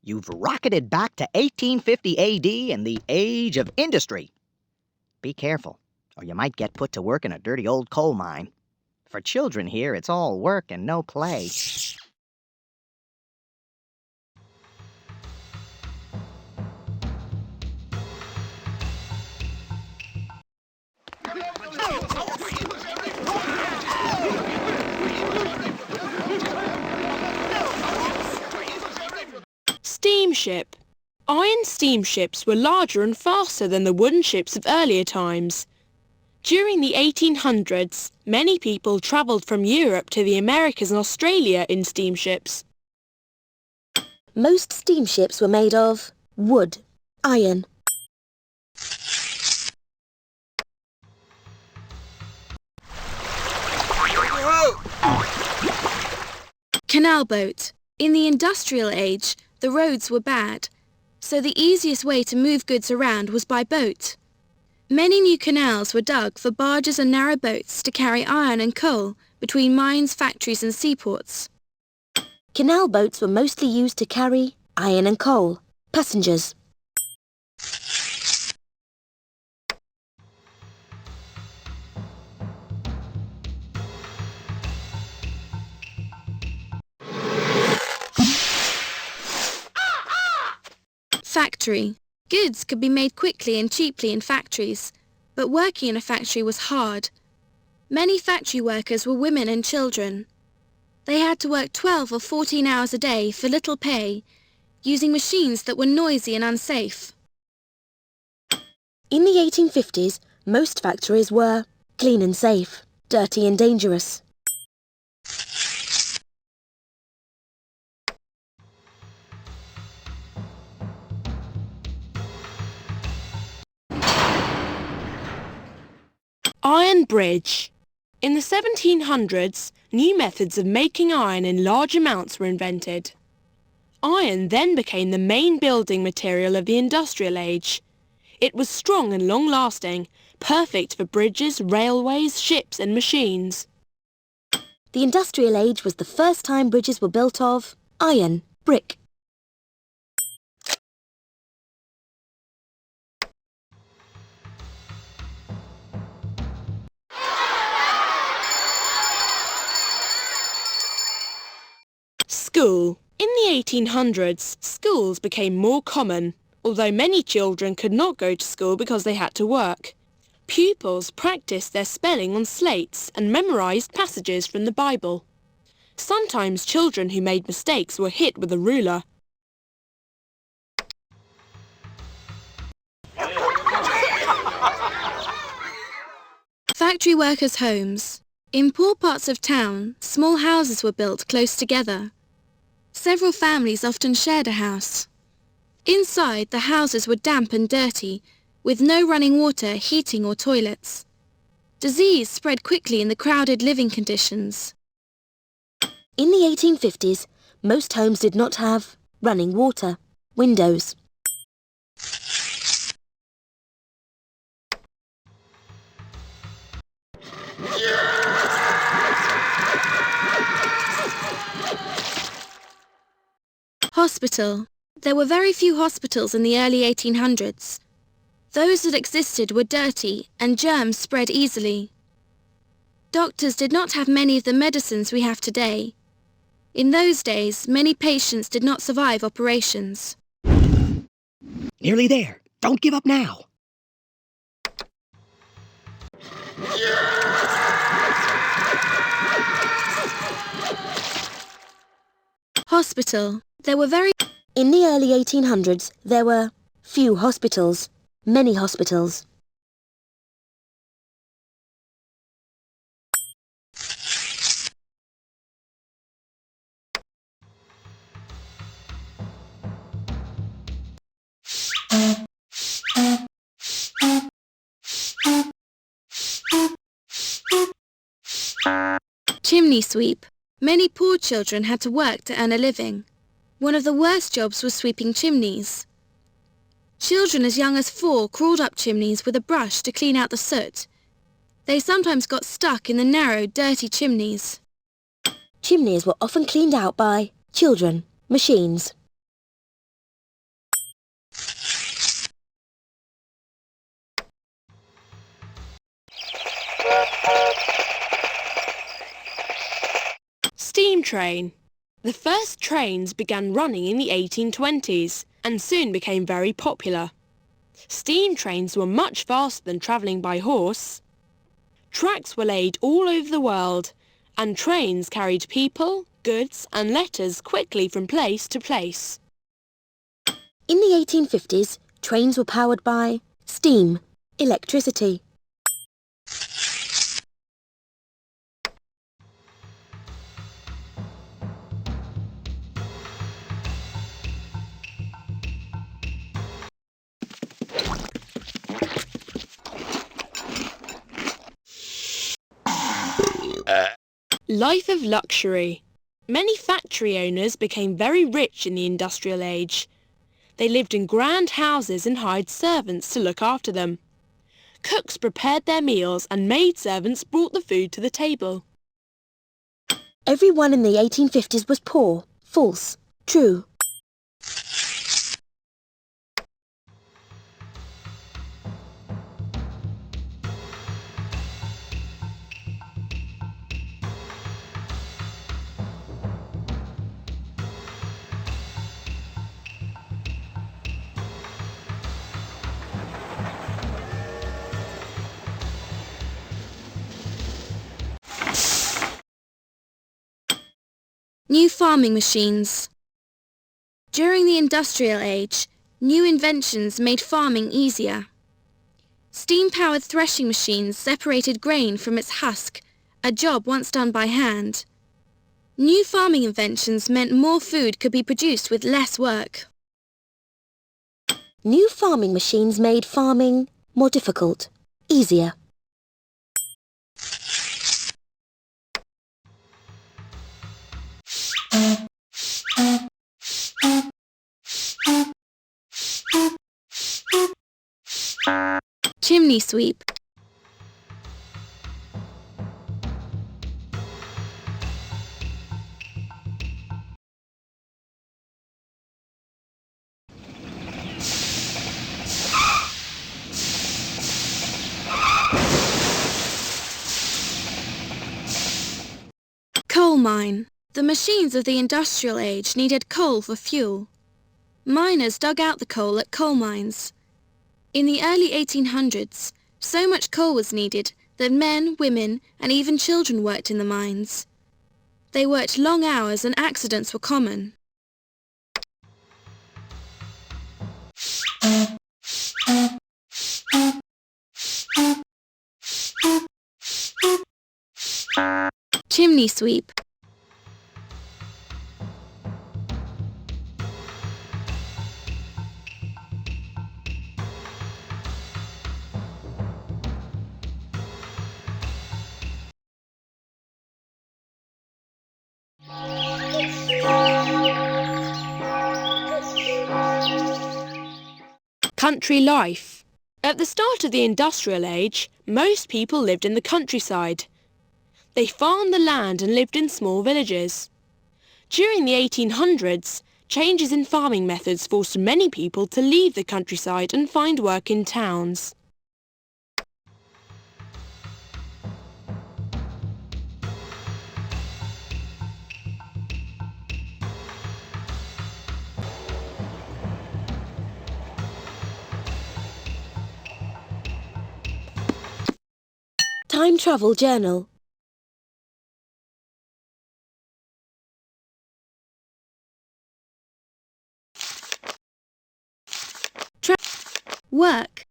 You've rocketed back to 1850 AD and the age of industry. Be careful, or you might get put to work in a dirty old coal mine. For children here, it's all work and no play. Steamship. Iron steamships were larger and faster than the wooden ships of earlier times. During the 1800s, many people travelled from Europe to the Americas and Australia in steamships. Most steamships were made of wood, iron. Canal boat. In the industrial age, the roads were bad, so the easiest way to move goods around was by boat. Many new canals were dug for barges and narrow boats to carry iron and coal between mines, factories and seaports. Canal boats were mostly used to carry iron and coal, passengers. Factory. Goods could be made quickly and cheaply in factories, but working in a factory was hard. Many factory workers were women and children. They had to work 12 or 14 hours a day for little pay, using machines that were noisy and unsafe. In the 1850s, most factories were clean and safe, dirty and dangerous. Iron bridge. In the 1700s, new methods of making iron in large amounts were invented. Iron then became the main building material of the industrial age. It was strong and long-lasting, perfect for bridges, railways, ships and machines. The industrial age was the first time bridges were built of iron, brick. School. In the 1800s, schools became more common, although many children could not go to school because they had to work. Pupils practiced their spelling on slates and memorised passages from the Bible. Sometimes children who made mistakes were hit with a ruler. Factory workers' homes. In poor parts of town, small houses were built close together. Several families often shared a house. Inside, the houses were damp and dirty, with no running water, heating or toilets. Disease spread quickly in the crowded living conditions. In the 1850s, most homes did not have running water, windows. Hospital. There were very few hospitals in the early 1800s. Those that existed were dirty and germs spread easily. Doctors did not have many of the medicines we have today. In those days, many patients did not survive operations. Nearly there. Don't give up now. Hospital. In the early 1800s, there were few hospitals, many hospitals. Chimney-sweep. Many poor children had to work to earn a living. One of the worst jobs was sweeping chimneys. Children as young as 4 crawled up chimneys with a brush to clean out the soot. They sometimes got stuck in the narrow, dirty chimneys. Chimneys were often cleaned out by children, machines. steam train. The first trains began running in the 1820s and soon became very popular. Steam trains were much faster than travelling by horse. Tracks were laid all over the world, and trains carried people, goods and letters quickly from place to place. In the 1850s, trains were powered by steam, electricity. Life of luxury. Many factory owners became very rich in the industrial age. They lived in grand houses and hired servants to look after them. Cooks prepared their meals and maidservants brought the food to the table. Everyone in the 1850s was poor. False. True. New farming machines. During the industrial age, new inventions made farming easier. Steam-powered threshing machines separated grain from its husk, a job once done by hand. New farming inventions meant more food could be produced with less work. New farming machines made farming more difficult, easier. Chimney-sweep. Coalmine. The machines of the industrial age needed coal for fuel. Miners dug out the coal at coal mines. In the early 1800s, so much coal was needed that men, women and even children worked in the mines. They worked long hours and accidents were common. Chimney-sweep. Country life. At the start of the industrial age, most people lived in the countryside. They farmed the land and lived in small villages. During the 1800s, changes in farming methods forced many people to leave the countryside and find work in towns. Time Travel Journal. Work.